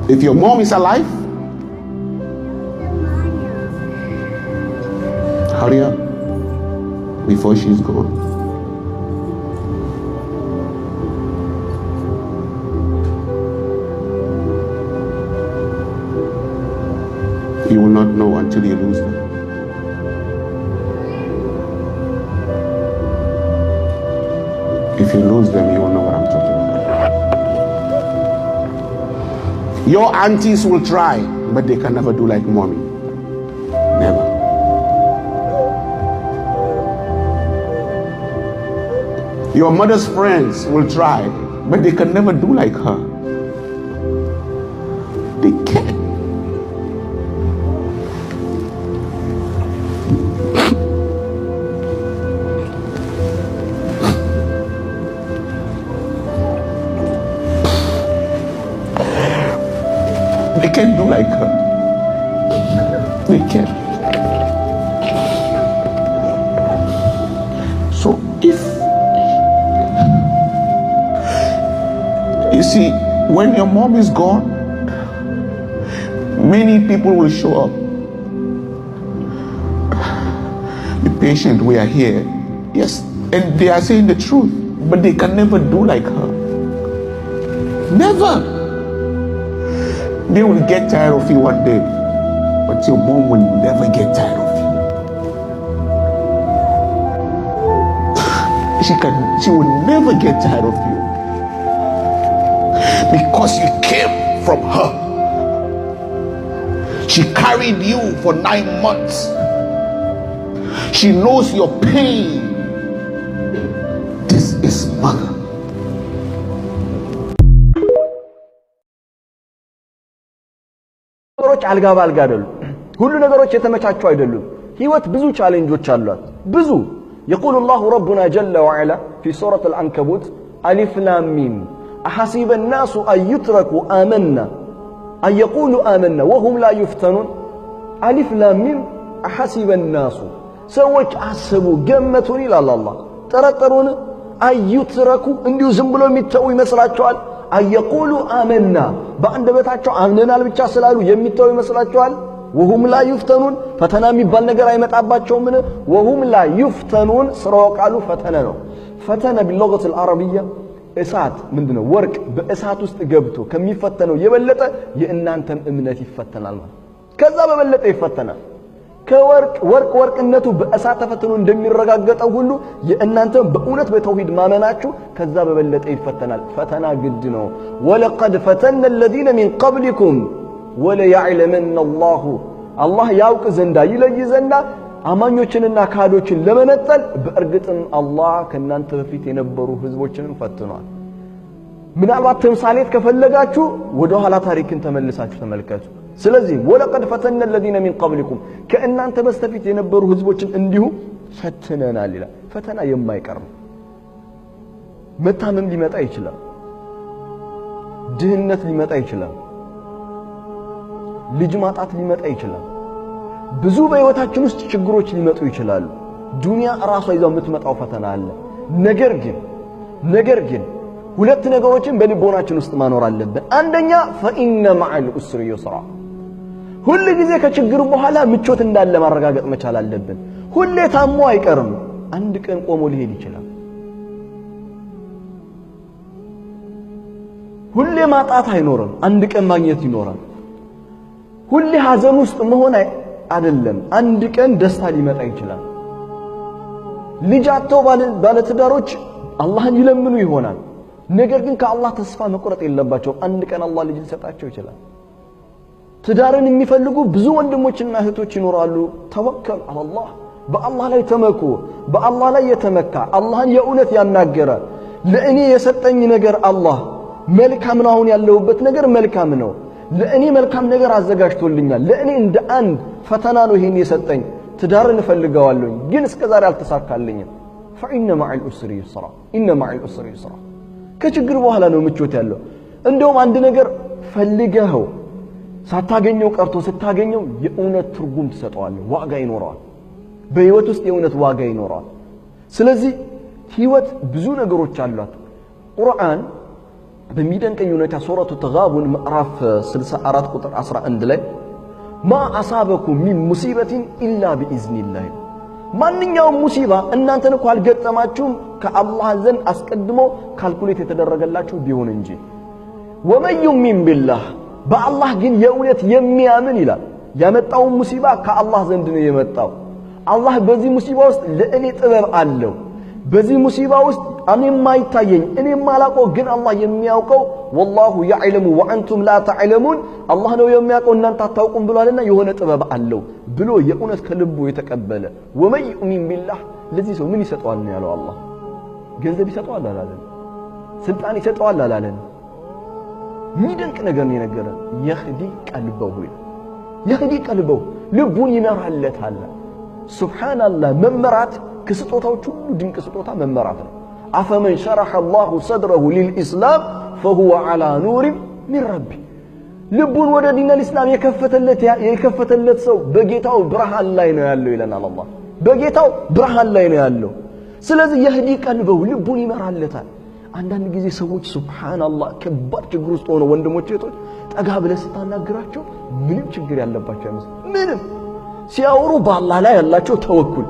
If your mom is alive, hurry up before she's gone. You will not know until you lose them. If you lose them, you will know what I'm talking about. Your aunties will try, but they can never do like mommy. Never. Your mother's friends will try, but they can never do like her. They can't. They can't do like her. They can't. So if you see, when your mom is gone, many people will show up. Be patient, we are here. Yes, and they are saying the truth, but they can never do like her. Never. They will get tired of you one day, but your mom will never get tired of you. She will never get tired of you because you came from her. She carried you for 9 months. She knows your pain. This is mother. አልጋ ባልጋ አይደሉ ሁሉ ነገሮች የተመቻቹ አይደሉም ህይወት ብዙ ቻሌንጆች አሏት ብዙ يقول الله ربنا جل وعلا في سورة العنكبوت ألف لام ميم أحسب الناس أن يتركوا آمنا أن يقولوا آمنا وهم لا يفتنون ألف لام ميم أحسب الناس سوّج عسبوا جمتوني لا الله ترى أن يتركوا انديو زنبلو ميتوي مسراتشوال أن يقولوا آمنا بعد بتاعቸው አምነናል ብቻ ስላሉ የሚተው ይመስላችኋል وهم لا يفتنون ፈተና የሚባል ነገር አይመጣባቸውም وهم لا يفتنون ስራው ቃሉ ፈተና ነው ፈተና باللغة العربية እሳት ምንድነው ወርቅ በእሳት ውስጥ ገብቶ ከሚፈተነው የበለጠ የእናንተም እምነት ይፈተናል ማለት ከዛ በበለጠ ይፈተናል ከወርቅነቱ በእሳት ተፈትኖ እንደሚረጋገጠው ሁሉ የእናንተም በእውነት በተውሂድ ማመናችሁ ከዛ በበለጠ ይፈተናል ፈተና ግድ ነው ወለቀድ ፈተና الذين من قبلكم وليعلمن الله ያውቅ ዘንዳ ይለይ ዘንዳ አማኞችንና ካዶችን ለመነጠል በእርግጥም አላህ ከናንተ በፊት የነበሩ ህዝቦችንም ፈትኗል ምናልባት ተምሳሌት ከፈለጋችሁ ወደ ኋላ ታሪክን ተመልሳችሁ ተመልከቱ ስለዚህ ወለቀድ ፈተና الذين من قبلكم ከእናንተ በስተፊት የነበሩ ህዝቦችን እንዲሁ ፈትነናል ይላል ፈተና የማይቀር መታመም ሊመጣ ይችላል ድህነት ሊመጣ ይችላል ልጅ ማጣት ሊመጣ ይችላል ብዙ በህይወታችን ውስጥ ችግሮች ሊመጡ ይችላሉ ዱንያ ራሷ ይዛው የምትመጣው ፈተና አለ ነገር ግን ሁለት ነገሮችን በልቦናችን ውስጥ ማኖር አለብን አንደኛ فإن مع العسر يسرا ሁሉ ጊዜ ከችግሩ በኋላ ምቾት እንዳለ ማረጋገጥ መቻል አለብን ሁሌ ታሞ አይቀርም አንድ ቀን ቆሞ ሊሄድ ይችላል ሁሌ ማጣት አይኖርም አንድ ቀን ማግኘት ይኖራል ሁሌ ሐዘን ውስጥ መሆን አይደለም አንድ ቀን ደስታ ሊመጣ ይችላል ልጅ አጥተው ባለትዳሮች አላህን ይለምኑ ይሆናል ነገር ግን ከአላህ ተስፋ መቁረጥ የለባቸው አንድ ቀን አላህ ልጅ ሊሰጣቸው ይችላል ትዳርን የሚፈልጉ ብዙ ወንድሞችና እህቶች ይኖራሉ ተወከል አላህ በአላህ ላይ ተመኩ በአላህ ላይ የተመካ አላህን የእውነት ያናገረ ለእኔ የሰጠኝ ነገር አላህ መልካም ነው አሁን ያለውበት ነገር መልካም ነው ለእኔ መልካም ነገር አዘጋጅቶልኛል ለእኔ እንደ አንድ ፈተና ነው ይሄን የሰጠኝ ትዳርን ፈልጋዋለሁ ግን እስከዛሬ አልተሳካልኝም فإن مع العسر يسرا إن مع العسر يسرا ከችግር በኋላ ነው ምቾት ያለው እንደውም አንድ ነገር ፈልገው ሳታገኘው ቀርቶ ስታገኘው የእውነት ትርጉም ትሰጠዋለህ ዋጋ ይኖረዋል በህይወት ውስጥ የእውነት ዋጋ ይኖረዋል ስለዚህ ህይወት ብዙ ነገሮች አሏት ቁርአን በሚደንቀኝ ሁኔታ ሱረቱ ተጋቡን ምዕራፍ 64 ቁጥር 11 ላይ ማ አሳበኩም ሚን ሙሲበቲን ኢላ ቢኢዝኒላህ ማንኛውም ሙሲባ እናንተን እኮ አልገጠማችሁም ከአላህ ዘንድ አስቀድሞ ካልኩሌት የተደረገላችሁ ቢሆን እንጂ ወመን ዩሚን ቢላህ በአላህ ግን የእውነት የሚያምን ይላል ያመጣው ሙሲባ ከአላህ ዘንድ ነው የመጣው አላህ በዚህ ሙሲባ ውስጥ ለእኔ ጥበብ አለው በዚህ ሙሲባ ውስጥ እኔ ማይታየኝ እኔ ማላቀው ግን አላህ የሚያውቀው والله يعلم وانتم لا تعلمون አላህ ነው የሚያውቀው እናንተ አታውቁም ብሏልና የሆነ ጥበብ አለው ብሎ የእውነት ከልቡ የተቀበለ ወመን ዩሚን ቢላህ ለዚህ ሰው ምን ይሰጠዋል ነው ያለው አላህ ገንዘብ ይሰጠዋል አላለም ስልጣን ይሰጠዋል አላለም ሚደንቅ ነገር ነው የነገረን يهدي قلبه ልቡን ይመራለታል ሱብሃንአላህ መመራት ከስጦታዎቹ ሁሉ ድንቅ ስጦታ መመራት ነው አፈመን شرح الله صدره للإسلام فهو على نور من ربه ልቡን ወደ ዲን الإسلام የከፈተለት ሰው በጌታው ብርሃን ላይ ነው ያለው ይለናል አላህ በጌታው ብርሃን ላይ ነው ያለው ስለዚህ يهدي قلبه ልቡን ይመራለታል አንዳንድ ጊዜ ሰዎች ሱብሃንአላህ ከባድ ችግር ውስጥ ሆነው ወንድሞቼ እህቶች ጠጋ ብለህ ስታናግራቸው ምንም ችግር ያለባቸው አይመስል ምንም ሲያወሩ በአላህ ላይ ያላቸው ተወኩል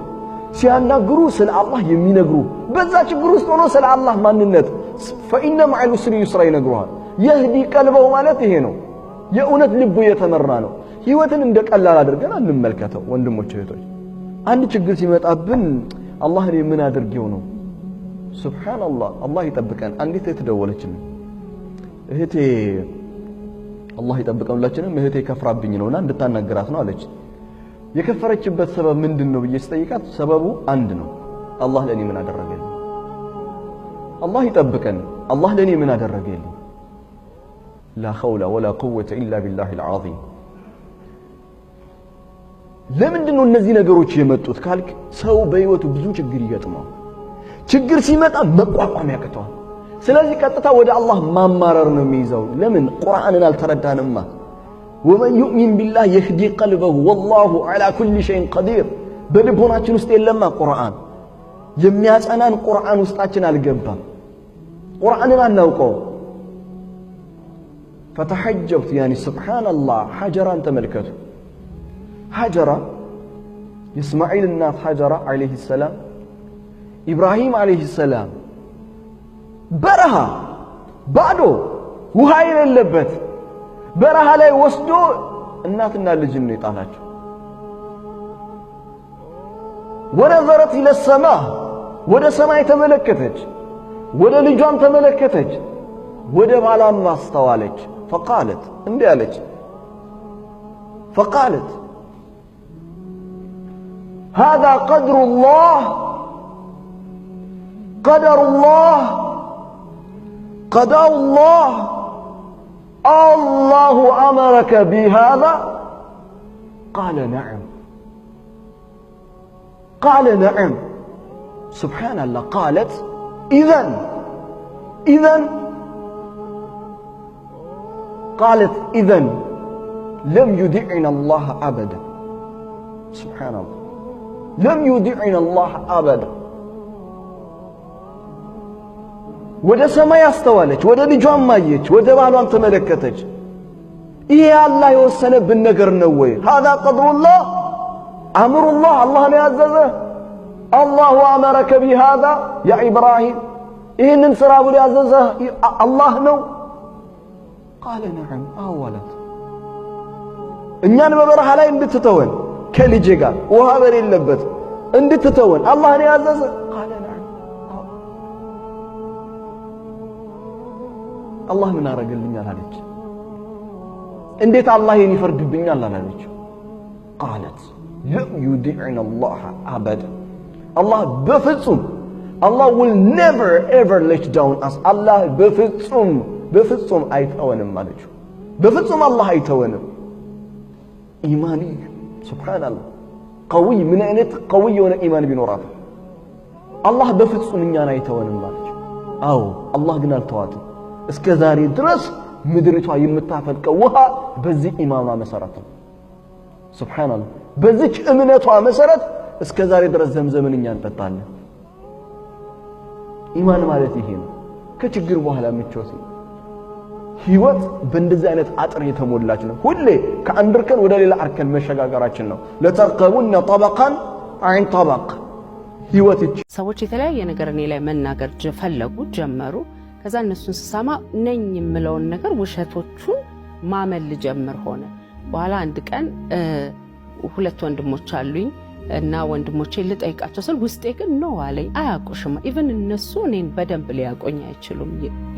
ሲያናግሩ ስለ አላህ የሚነግሩ በዛ ችግር ውስጥ ሆኖ ስለ አላህ ማንነት فإن مع العسر يسرا ይነግሩሃል يهدي قلبه ማለት ይሄ ነው የእውነት ልቡ የተመራ ነው ህይወትን እንደቀላል አድርገን አንመልከተው ወንድሞቼ እህቶች አንድ ችግር ሲመጣብን አላህ ምን አድርጌው ነው ሱብሃንአላህ አላህ ይጠብቀን አንዲት ተደወለችልኝ እህቴ አላህ ይጠብቀን ሁላችንም እህቴ ከፍራብኝ ነውና እንድታናገራት ነው አለች የከፈረችበት ሰበብ ምንድነው ብዬ ስጠይቃት ሰበቡ አንድ ነው አላህ ለኔ ምን አደረገልኝ አላህ ይጠብቀን አላህ ለኔ ምን አደረገልኝ لا حول ولا قوة إلا بالله العظيم ለምንድነው እነዚህ ነገሮች የመጡት ካልክ ሰው በህይወቱ ብዙ ችግር ይገጥመው ችግር ሲመጣ መቋቋም ያቅተዋል ስለዚህ ቀጥታ ወደ አላህ ማማረር ነው የሚይዘው ለምን ቁርአንን አልተረዳንማ ومن يؤمن بالله يهدي قلبه والله على كل شيء قدير በልቦናችን ውስጥ የለማ ቁርአን የሚያጸናን ቁርአን ውስጣችን አልገባም ቁርአንን አናውቀው فتحجبت يعني سبحان الله حجرا تملكته حجرا إسماعيل الناس حجرا عليه السلام إبراهيم عليه السلام برها بعده وهاي اللبت برها لا يوسدو الناتنا لجنة يطالعوا ونظرت إلى السماء ودا سماء تملكتج ودا لجان تملكتج ودا بالا ما استوالج فقالت اندالج فقالت هذا قدر الله قدر الله قضاء الله الله أمرك بهذا قال نعم قال نعم سبحان الله قالت إذن قالت إذن لم يدعنا الله أبدا سبحان الله لم يدعنا الله أبدا ወደ ሰማይ አስተዋለች ወደ ልጇም ማየች ወደ ባሏም ተመለከተች ይሄ አላህ የወሰነብን ነገር ነው ወይ هذا قدر الله أمر الله الله ነው ያዘዘ الله أمرك بهذا يا إبراهيم ይሄንን ስራ ብሎ ያዘዘ አላህ ነው قال نعم أولت እኛን በበረሃ ላይ እንድትተወን ከልጄ ጋር ውሃ በሌለበት እንድትተወን አላህ ነው ያዘዘ قال نعم الله ምን አረገልኛል አለች እንዴት አላህ ይሄን ይፈርድብኛል አላለች قالت لم يدعنا الله أبدا الله በፍጹም Allah will never ever let down us Allah በፍጹም አይተወንም አለች በፍጹም አላህ አይተወንም ኢማኒ ሱብሃንአላህ قوي ምን አይነት قوي የሆነ ኢማን ቢኖራት አላህ በፍጹም እኛን አይተወንም አለች አዎ አላህ ግን አልተዋትም እስከ ዛሬ ድረስ ምድሪቷ የምታፈልቀው ውሃ በዚህ ኢማኗ መሰረት ነው ሱብሃንአላህ በዚህ እምነቷ መሰረት እስከ ዛሬ ድረስ ዘምዘምን እኛ እንጠጣለን ኢማን ማለት ይሄ ነው ከችግር በኋላ ምቾት ህይወት በእንደዚህ አይነት አጥር የተሞላች ነው ሁሌ ከአንድ እርከን ወደ ሌላ እርከን መሸጋገራችን ነው ለተርቀቡን ጠበቃን አይን ጠበቅ ህይወት ሰዎች የተለያየ ነገር እኔ ላይ መናገር ፈለጉ ጀመሩ ከዛ እነሱን ስሰማ ነኝ የምለውን ነገር ውሸቶቹን ማመል ጀመር ሆነ በኋላ አንድ ቀን ሁለት ወንድሞች አሉኝ እና ወንድሞቼ ልጠይቃቸው ስል ውስጤ ግን ነው አለኝ አያውቁሽም ኢቭን እነሱ እኔን በደንብ ሊያቆኝ አይችሉም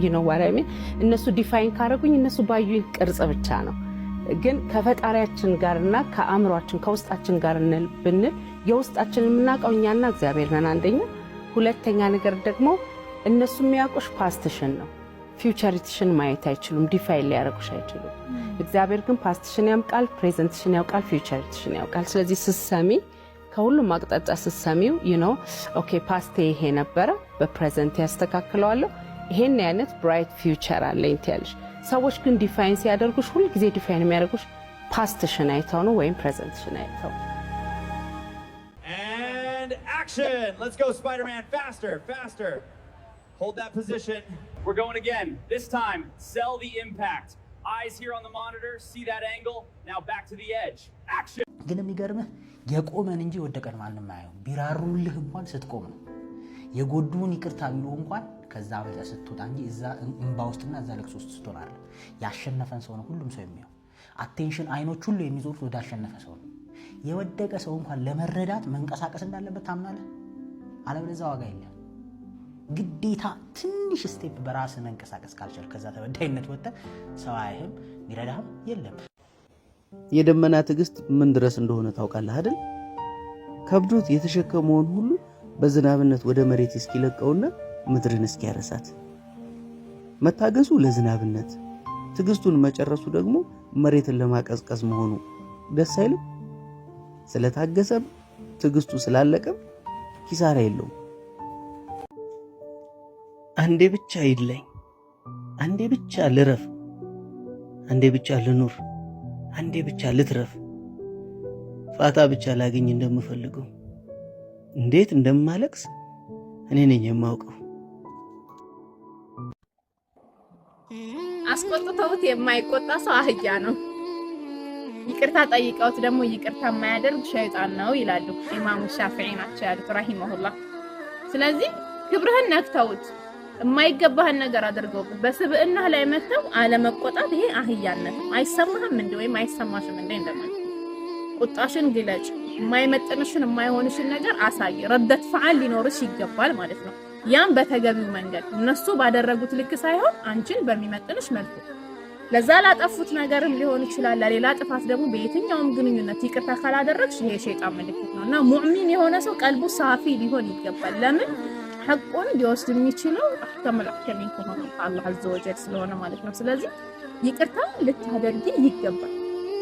you know what I mean እነሱ ዲፋይን ካረጉኝ እነሱ ባዩኝ ቅርጽ ብቻ ነው ግን ከፈጣሪያችን ጋርና ከአእምሮአችን ከውስጣችን ጋር ብንል የውስጣችንን የምናውቀው እኛና እግዚአብሔር ነን አንደኛ ሁለተኛ ነገር ደግሞ እነሱ የሚያውቁሽ ፓስትሽን ነው ፊውቸሪቲሽን ማየት አይችሉም ዲፋይን ሊያረጉሽ አይችሉም እግዚአብሔር ግን ፓስትሽን ያውቃል ፕሬዘንትሽን ያውቃል ፊውቸሪቲሽን ያውቃል ስለዚህ ስሰሚ ከሁሉም አቅጣጫ ስሰሚው you know okay past ይሄ ነበር በፕሬዘንት ያስተካክለዋለሁ ይሄን አይነት bright future አለኝ ትያለሽ ሰዎች ግን ዲፋይን ሲያደርጉሽ ሁሉ ጊዜ ዲፋይን የሚያደርጉሽ ፓስትሽን አይተው ነው ወይም ፕሬዘንትሽን አይተው and action let's go Spider-Man faster hold that position we're going again this time sell the impact eyes here on the monitor see that angle now back to the edge action ግን የሚገርምህ የቆመን እንጂ ወደቀን ማንንም አያየው ቢራሩልህ እንኳን ስትቆም ነው የጎዱን ይቅርታ ቢሉ እንኳን ከዛ በዛ ስትወጣ እንጂ እዛ እንባ ውስጥና እዛ ለቅሶ ውስጥ ስትሆናል ያሸነፈን ሰው ነው ሁሉም ሰው የሚያው አቴንሽን አይኖች ሁሉ የሚዞሩት ወደ አሸነፈ ሰው ነው የወደቀ ሰው እንኳን ለመረዳት መንቀሳቀስ እንዳለበት ታምናለህ አለበለዚያ ዋጋ የለም ግዴታ ትንሽ ስቴፕ በራስ መንቀሳቀስ ካልቻል ከዛ ተበዳይነት ወጣ ሰው አይህም ይረዳህም የለም የደመና ትግስት ምን ድረስ እንደሆነ ታውቃለህ አይደል ከብዶት የተሸከመውን ሁሉ በዝናብነት ወደ መሬት እስኪለቀውና ምድርን እስኪያረሳት መታገሱ ለዝናብነት ትግስቱን መጨረሱ ደግሞ መሬትን ለማቀዝቀዝ መሆኑ ደስ አይልም ስለታገሰም ትግስቱ ስላለቀም ኪሳራ የለውም አንዴ ብቻ ይለኝ አንዴ ብቻ ልረፍ አንዴ ብቻ ልኑር አንዴ ብቻ ልትረፍ ፋታ ብቻ ላገኝ እንደምፈልገው እንዴት እንደማለቅስ እኔ ነኝ የማውቀው አስቆጥተውት የማይቆጣ ሰው አህያ ነው ይቅርታ ጠይቀውት ደግሞ ይቅርታ የማያደርግ ሸይጣን ነው ይላሉ ኢማሙ ሻፊዒ ናቸው ያሉት ረሂመሁላህ ስለዚህ ክብርህን ነክተውት የማይገባህን ነገር አድርገው በስብዕናህ ላይ መተው አለመቆጣት ይሄ አህያነት አይሰማህም እንዴ ወይ አይሰማሽም እንዴ እንደማለት ቁጣሽን ግለጭ የማይመጥንሽን የማይሆንሽን ነገር አሳይ ረደት ፈዓል ሊኖርሽ ይገባል ማለት ነው ያን በተገቢው መንገድ እነሱ ባደረጉት ልክ ሳይሆን አንቺን በሚመጥንሽ መልኩ ለዛ ላጠፉት ነገርም ሊሆን ይችላል ለሌላ ጥፋት ደግሞ በየትኛውም ግንኙነት ይቅርታ ካላደረግሽ ይሄ ሸይጣን ምልክት ነውና ሙእሚን የሆነ ሰው ቀልቡ ሳፊ ሊሆን ይገባል ለምን ሐቁን ሊወስድ የሚችለው አህከመል አህከሚን ከሆነ አላህ አዘ ወጀል ስለሆነ ማለት ነው ስለዚህ ይቅርታ ልታደርጊ ይገባል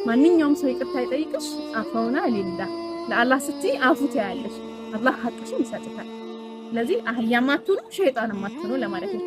ማንኛውም ሰው ይቅርታ ይጠይቅሽ አፈውና ሊላህ ለአላህ ስትይ አፉት ያለሽ አላህ ሐቅሽን ይሰጥታል ስለዚህ አህያማቱን ሸይጣንማቱን ለማለት ነው